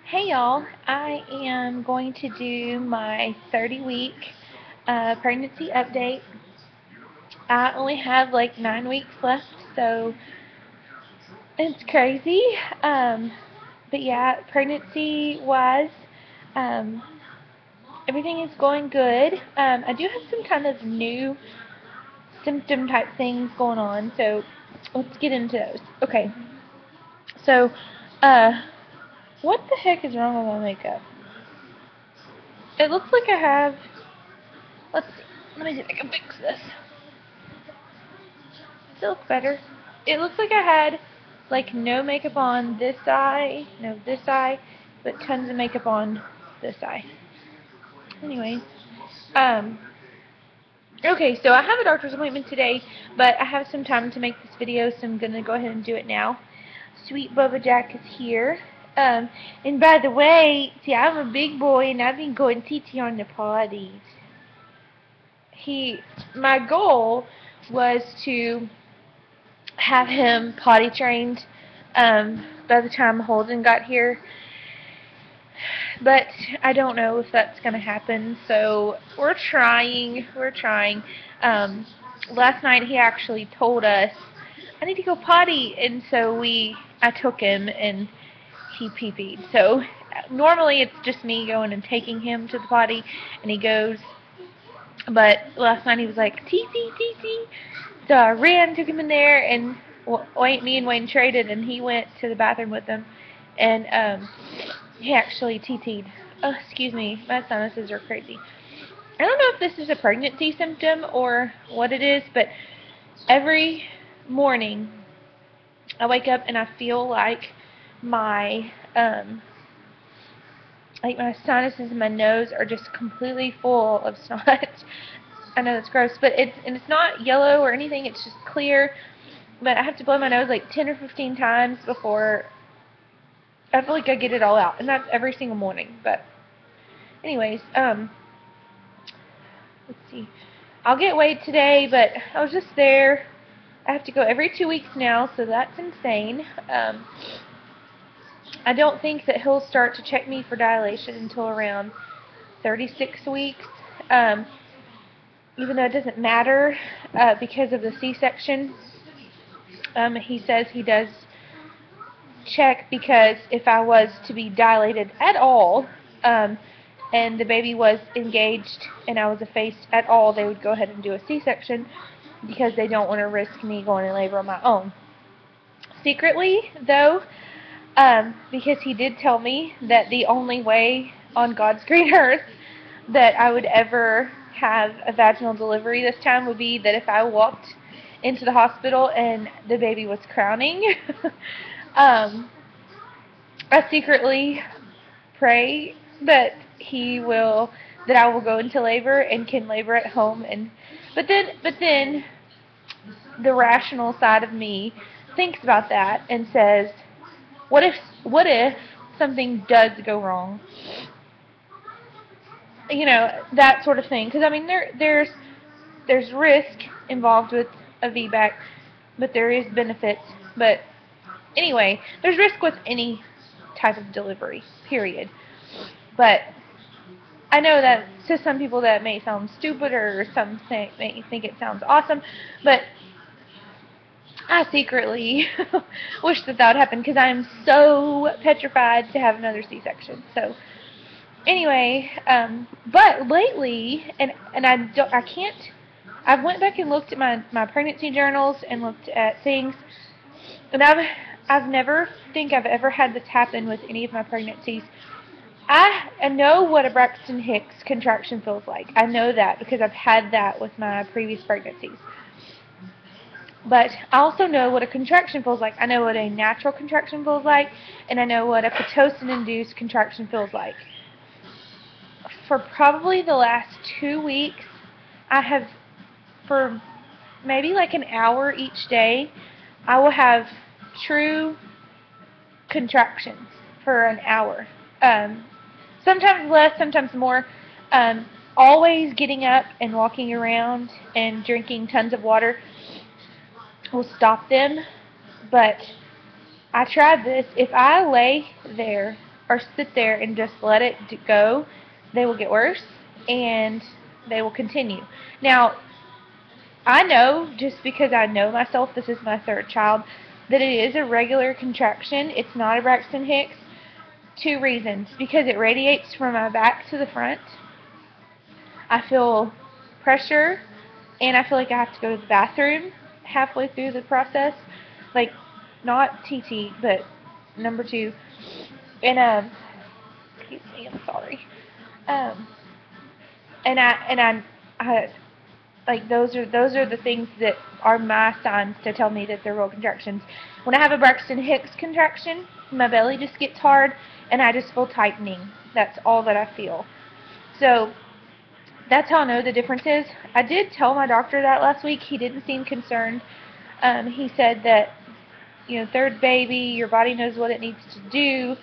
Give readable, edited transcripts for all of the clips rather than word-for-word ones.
Hey y'all, I am going to do my 30-week pregnancy update. I only have like 9 weeks left, so it's crazy. Um, but yeah, pregnancy-wise, um, everything is going good. I do have some kind of new symptom type things going on, so let's get into those. Okay, so what the heck is wrong with my makeup? It looks like I have. Let's see. Let me see if I can fix this. Does it look better? It looks like I had like no makeup on this eye, no this eye, but tons of makeup on this eye. Anyways, um, okay, so I have a doctor's appointment today, but I have some time to make this video, so I'm gonna go ahead and do it now. Sweet Bubba Jack is here. And by the way, see, I'm a big boy and I've been going TT on the potties. My goal was to have him potty trained by the time Holden got here, but I don't know if that's going to happen, so we're trying. Last night he actually told us, I need to go potty, and so I took him and he pee-peed. So normally it's just me going and taking him to the potty, and he goes. But last night he was like, TC, TC. So I ran, took him in there, and me and Wayne traded, and he went to the bathroom with him. And he actually TT'd. Oh, excuse me, my sinuses are crazy. I don't know if this is a pregnancy symptom or what it is, but every morning I wake up and I feel like my my sinuses and my nose are just completely full of snot. I know that's gross, but it's not yellow or anything. It's just clear. But I have to blow my nose like 10 or 15 times before I feel like I get it all out, and that's every single morning. But anyways, let's see. I'll get weighed today, but I was just there. I have to go every 2 weeks now, so that's insane. I don't think that he'll start to check me for dilation until around 36 weeks. Even though it doesn't matter because of the C-section, he says he does check because if I was to be dilated at all and the baby was engaged and I was effaced at all, they would go ahead and do a C-section because they don't want to risk me going in labor on my own. Secretly, though, because he did tell me that the only way on God's green earth that I would ever have a vaginal delivery this time would be that if I walked into the hospital and the baby was crowning. I secretly pray that I will go into labor and can labor at home, but then the rational side of me thinks about that and says, what if something does go wrong? You know, that sort of thing. Because I mean, there's risk involved with a VBAC, but there is benefits. But anyway, there's risk with any type of delivery, period. But I know that to some people that may sound stupid, or some may think it sounds awesome, but I secretly wish that would happen because I'm so petrified to have another C-section. So anyway, but lately, and I can't. I went back and looked at my pregnancy journals and looked at things, and I've never ever had this happen with any of my pregnancies. I know what a Braxton Hicks contraction feels like. I know that because I've had that with my previous pregnancies. But I also know what a contraction feels like. I know what a natural contraction feels like, and I know what a Pitocin-induced contraction feels like. For probably the last 2 weeks, I have, for maybe like an hour each day, I will have true contractions for an hour. Sometimes less, sometimes more. Always getting up and walking around and drinking tons of water will stop them. But I tried this. If I lay there or sit there and just let it go, they will get worse and they will continue. Now, I know, just because I know myself, this is my third child, that it is a regular contraction. It's not a Braxton Hicks. 2 reasons. Because it radiates from my back to the front. I feel pressure, and I feel like I have to go to the bathroom halfway through the process. Like, not TT, but number 2. And, excuse me, I'm sorry. Um, I like those are the things that are my signs to tell me that they're real contractions. When I have a Braxton Hicks contraction, my belly just gets hard and I just feel tightening. That's all that I feel. So that's how I know the difference is. I did tell my doctor that last week. He didn't seem concerned. He said that, third baby, your body knows what it needs to do.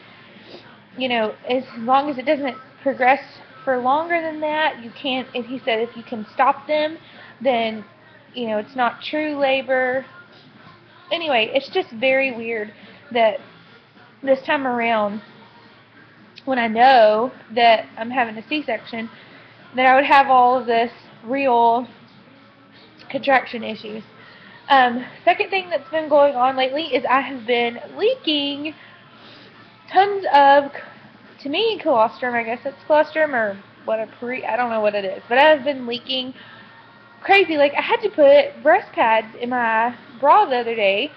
As long as it doesn't progress for longer than that, you can't, and he said if you can stop them, then, it's not true labor. Anyway, it's just very weird that this time around, when I know that I'm having a C-section, that I would have all of this real contraction issues. Second thing that's been going on lately is I have been leaking tons of, to me, colostrum. I guess it's colostrum or I don't know what it is, but I've been leaking crazy. Like, I had to put breast pads in my bra the other day,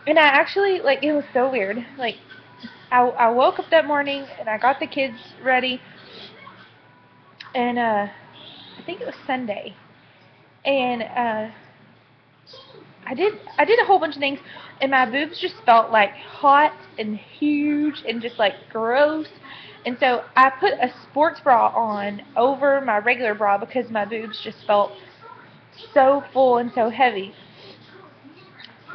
and I actually, like, it was so weird. Like, I woke up that morning and I got the kids ready, and I think it was Sunday, and I did a whole bunch of things, and my boobs just felt like hot and huge and just like gross. And so I put a sports bra on over my regular bra because my boobs just felt so full and so heavy.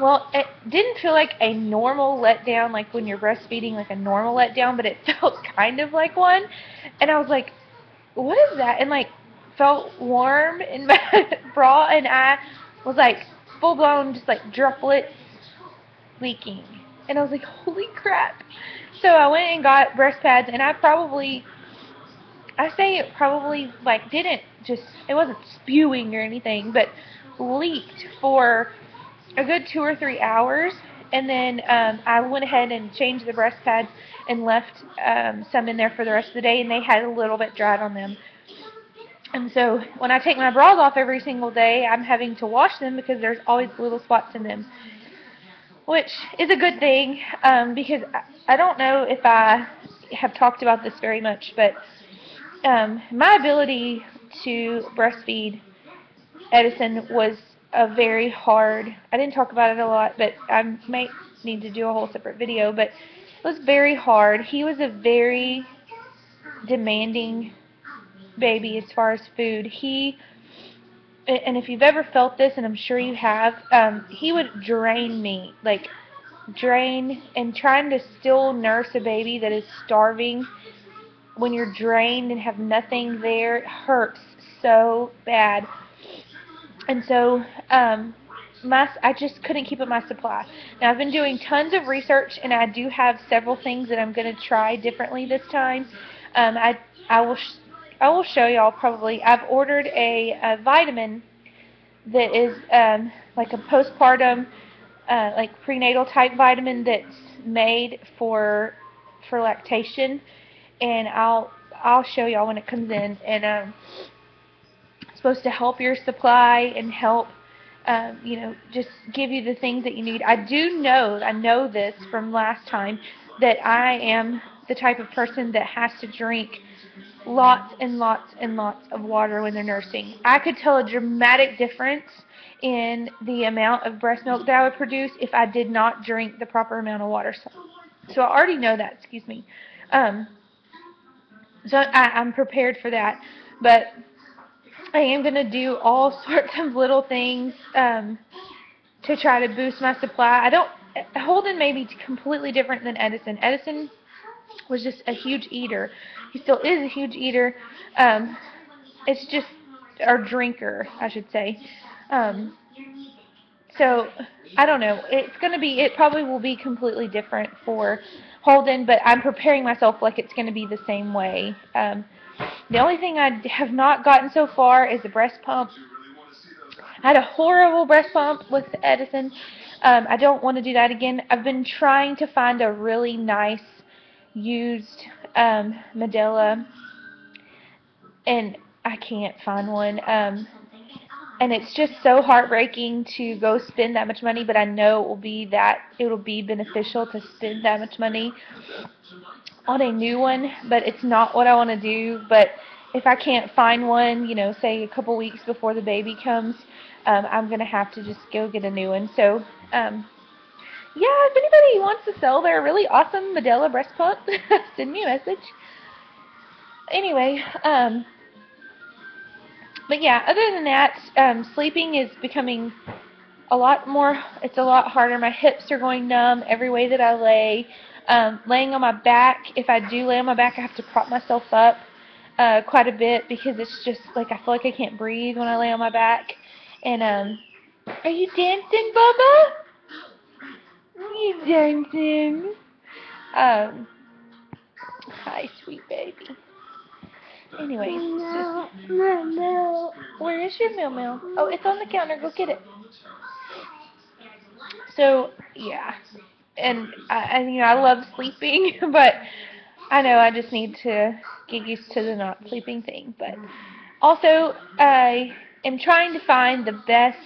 Well, it didn't feel like a normal letdown, like when you're breastfeeding, like a normal letdown, but it felt kind of like one. And I was like, what is that? And like felt warm in my bra, and I was like full blown just like droplets leaking. And I was like, holy crap. So I went and got breast pads, and I say it probably like didn't just, it wasn't spewing or anything, but leaked for a good 2 or 3 hours. And then I went ahead and changed the breast pads and left some in there for the rest of the day, and they had a little bit dried on them. And so when I take my bras off every single day, I'm having to wash them because there's always little spots in them, which is a good thing, because I don't know if I have talked about this very much, but my ability to breastfeed Edison was a very hard, I didn't talk about it a lot, but I might need to do a whole separate video, but it was very hard. He was a very demanding baby as far as food. And if you've ever felt this, and I'm sure you have, he would drain me, like drain, and trying to still nurse a baby that is starving when you're drained and have nothing there, it hurts so bad. And so I just couldn't keep up my supply. Now, I've been doing tons of research, and I do have several things that I'm going to try differently this time. I will show y'all probably. I've ordered a vitamin that is like a postpartum, like prenatal type vitamin that's made for lactation, and I'll show y'all when it comes in. And it's supposed to help your supply and help, just give you the things that you need. I know this from last time, that I am the type of person that has to drink lots and lots and lots of water when they're nursing. I could tell a dramatic difference in the amount of breast milk that I would produce if I did not drink the proper amount of water. So I already know that, excuse me. So I'm prepared for that. But I am going to do all sorts of little things to try to boost my supply. Holden may be completely different than Edison. Edison was just a huge eater. He still is a huge eater. It's just, or drinker, I should say. So I don't know. It probably will be completely different for Holden, but I'm preparing myself like it's going to be the same way. The only thing I have not gotten so far is the breast pump. I had a horrible breast pump with Edison. I don't want to do that again. I've been trying to find a really nice used Medela, and I can't find one. And it's just so heartbreaking to go spend that much money, but I know it will be beneficial to spend that much money on a new one, but it's not what I want to do. But if I can't find one, say a couple weeks before the baby comes, I'm going to have to just go get a new one. So, yeah, if anybody wants to sell their really awesome Medela breast pump, send me a message. Anyway, but yeah, other than that, sleeping is becoming it's a lot harder. My hips are going numb every way that I lay. Laying on my back, if I do lay on my back, I have to prop myself up quite a bit because it's just like I feel like I can't breathe when I lay on my back. And are you dancing, Bubba? You dancing? Hi, sweet baby. Anyways, where is your meow? Oh, it's on the counter. Go get it. So yeah, and I love sleeping, but I know I just need to get used to the not sleeping thing. But also, I am trying to find the best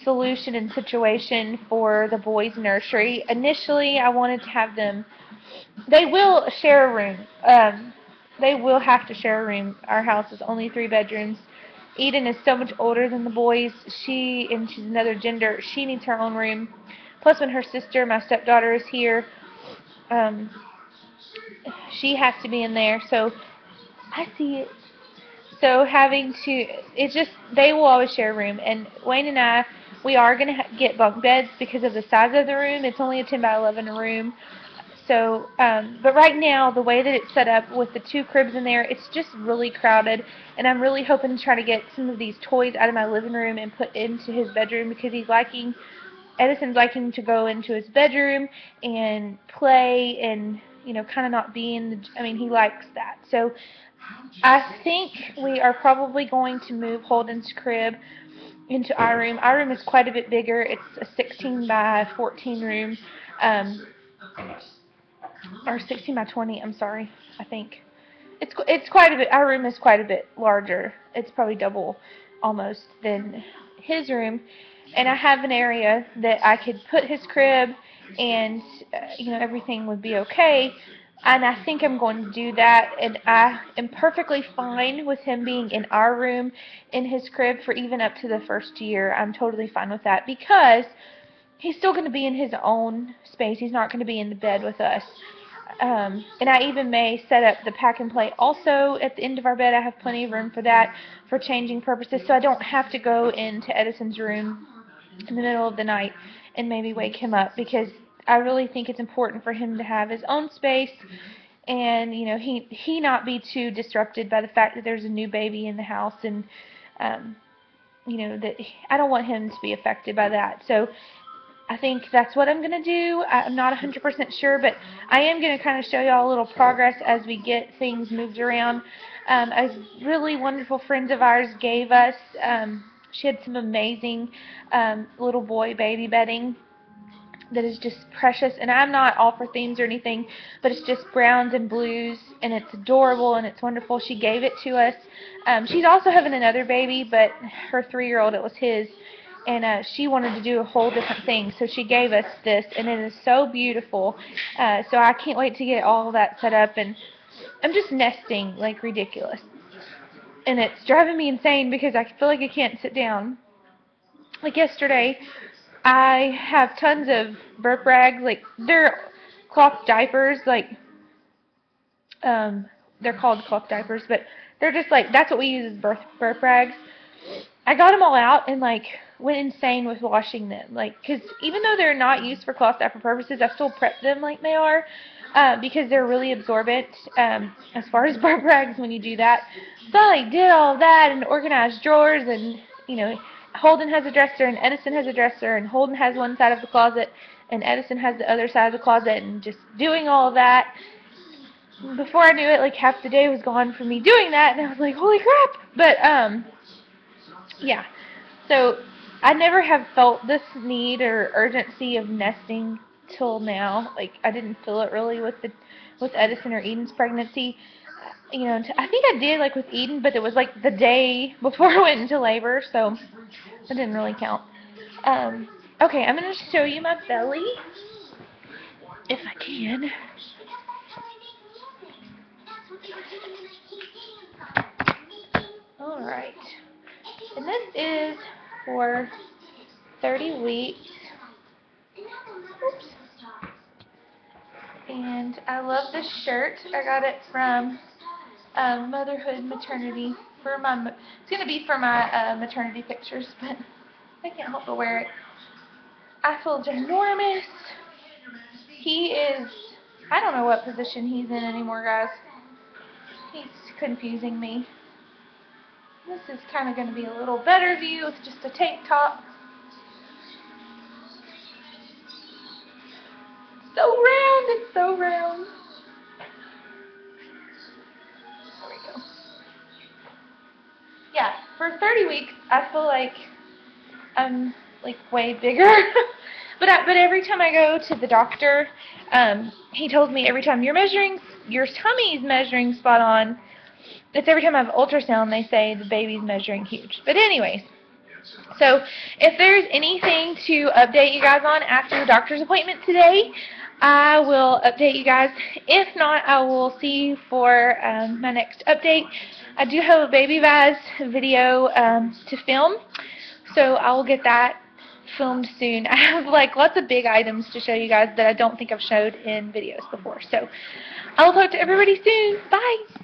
solution and situation for the boys' nursery. Initially, I wanted to have them. They will share a room. They will have to share a room. Our house is only 3 bedrooms. Eden is so much older than the boys. She's another gender. She needs her own room. Plus, when her sister, my stepdaughter, is here, she has to be in there. So, I see it. So, they will always share a room. And Wayne and I, we are going to get bunk beds because of the size of the room. It's only a 10 by 11 room. So, but right now, the way that it's set up with the 2 cribs in there, it's just really crowded, and I'm really hoping to try to get some of these toys out of my living room and put into his bedroom because Edison's liking to go into his bedroom and play and, kind of not be he likes that. So, I think we are probably going to move Holden's crib into our room. Our room is quite a bit bigger. It's a 16 by 14 room. Or 16 by 20, I'm sorry, I think. It's quite a bit, our room is quite a bit larger. It's probably double, almost, than his room. And I have an area that I could put his crib and, everything would be okay. And I think I'm going to do that. And I am perfectly fine with him being in our room, in his crib, for even up to the first year. I'm totally fine with that because he's still going to be in his own space. He's not going to be in the bed with us. And I even may set up the pack and play also at the end of our bed. I have plenty of room for that, for changing purposes, so I don't have to go into Edison's room in the middle of the night and maybe wake him up, because I really think it's important for him to have his own space and, he not be too disrupted by the fact that there's a new baby in the house, and, that I don't want him to be affected by that. So I think that's what I'm going to do. I'm not 100% sure, but I am going to kind of show y'all a little progress as we get things moved around. A really wonderful friend of ours gave us, she had some amazing little boy baby bedding that is just precious. And I'm not all for themes or anything, but it's just browns and blues, and it's adorable and it's wonderful. She gave it to us. She's also having another baby, but her 3-year-old, it was his. And she wanted to do a whole different thing, so she gave us this, and it is so beautiful. So I can't wait to get all of that set up, and I'm just nesting like ridiculous. And it's driving me insane because I feel like I can't sit down. Like yesterday, I have tons of burp rags, like they're cloth diapers, like they're called cloth diapers, but they're just like, that's what we use as burp rags. I got them all out and went insane with washing them, because even though they're not used for cloth diaper purposes, I still prep them like they are, because they're really absorbent as far as burp rags when you do that. So I did all of that and organized drawers, and Holden has a dresser and Edison has a dresser, and Holden has one side of the closet and Edison has the other side of the closet, and just doing all of that. Before I knew it, like half the day was gone for me doing that, and I was like, holy crap! But yeah. So I never have felt this need or urgency of nesting till now. Like I didn't feel it really with Edison or Eden's pregnancy. You know, I think I did like with Eden, but it was like the day before I went into labor, so that didn't really count. Okay, I'm gonna show you my belly if I can. Alright. And this is for 30 weeks. Oops. And I love this shirt. I got it from Motherhood Maternity. It's going to be for my maternity pictures, but I can't help but wear it. I feel ginormous. He is, I don't know what position he's in anymore, guys. He's confusing me. This is kind of going to be a little better view with just a tank top. So round, it's so round. There we go. Yeah, for 30 weeks, I feel like I'm like way bigger. but every time I go to the doctor, he tells me every time your tummy's measuring spot on. It's every time I have ultrasound, they say the baby's measuring huge. But anyways, so if there's anything to update you guys on after the doctor's appointment today, I will update you guys. If not, I will see you for my next update. I do have a baby vase video to film, so I will get that filmed soon. I have like lots of big items to show you guys that I don't think I've showed in videos before. So I will talk to everybody soon. Bye!